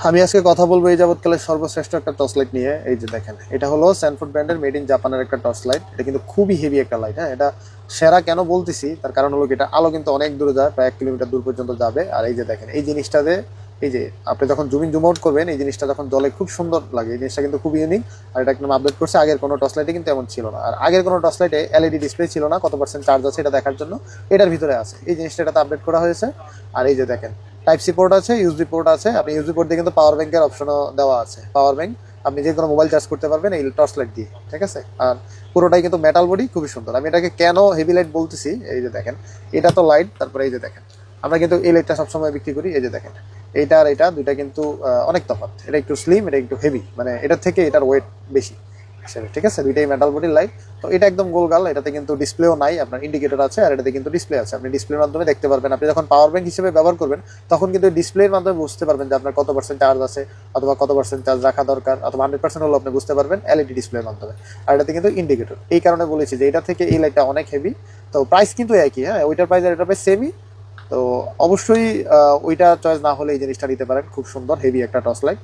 আমি আজকে কথা বলবো এই যাবৎকালের সর্বশ্রেষ্ঠ একটা টর্চ লাইট নিয়ে। এই যে দেখেন, এটা হলো স্যানফোর্ড ব্র্যান্ডের মেড ইন জাপানের একটা টর্চ লাইট। এটা কিন্তু খুবই হেভি একটা লাইট। হ্যাঁ, এটা সেরা কেন বলতেছি তার কারণ হলো এটা আলো কিন্তু অনেক দূরে যায়, প্রায় 1 কিলোমিটার দূর পর্যন্ত যাবে। আর এই যে দেখেন এই জিনিসটাতে, এই যে আপনি যখন জুম ইন জুম আউট করবেন এই জিনিসটা যখন জলে খুব সুন্দর লাগে। এই জিনিসটা কিন্তু খুবই ইউনিক। আর এটা একদম আপডেট করছে, আগের কোনো টর্চ লাইটে কিন্তু এমন ছিল না। আর আগের কোনো টর্চ লাইটে এলইডি ডিসপ্লে ছিল না, কত পার্সেন্ট চার্জ আছে এটা দেখার জন্য। এটার ভিতরে আছে এই জিনিসটা, এটাতে আপডেট করা হয়েছে। আর এই যে দেখেন টাইপ সি পোর্ট আছে, ইউএসবি পোর্ট আছে। আপনি ইউএসবি পোর্ট দিয়ে কিন্তু পাওয়ার ব্যাংকের অপশনও দেওয়া আছে। পাওয়ার ব্যাংক আপনি যে কোনো মোবাইল চার্জ করতে পারবেন এই টর্চ লাইট দিয়ে, ঠিক আছে। আর পুরোটাই কিন্তু মেটাল বডি, খুবই সুন্দর। আমি এটাকে কেন হেভি লাইট বলতেছি, এই যে দেখেন এটা তো লাইট, তারপরে এই যে দেখেন আমরা কিন্তু এই লাইটটা সবসময় বিক্রি করি। এই যে দেখেন এইটা আর এটা দুইটা কিন্তু অনেক তফাৎ। এটা একটু স্লিম, এটা একটু হেভি, মানে এটার থেকে এটার ওয়েট বেশি হিসেবে, ঠিক আছে। দুইটাই মেটাল বডির লাইট। তো এটা একদম গোলগাল, এটাতে কিন্তু ডিসপ্লেও নাই, আপনার ইন্ডিকেটর আছে। আর এটাতে কিন্তু ডিসপ্লে আছে, আপনি ডিসপ্লের মাধ্যমে দেখতে পারবেন। আপনি যখন পাওয়ার ব্যাংক হিসেবে ব্যবহার করবেন তখন কিন্তু ডিসপ্লের মাধ্যমে বুঝতে পারবেন যে আপনার কত পার্সেন্ট চার্জ আছে, অথবা কত পার্সেন্ট চার্জ রাখা দরকার, অথবা 100% হলো আপনি বুঝতে পারবেন এলইডি ডিসপ্লের মাধ্যমে। আর এটাতে কিন্তু ইন্ডিকেটর। এই কারণে বলেছি যে এটা থেকে এই লাইটটা অনেক হেভি। তো প্রাইস কিন্তু একই, হ্যাঁ, ওইটার প্রাইস আর এটার প্রাইস সেমই। তো অবশ্যই ওইটা চয়েস না হলে এই জিনিসটা নিতে পারেন, খুব সুন্দর হেভি একটা টর্চ লাইট।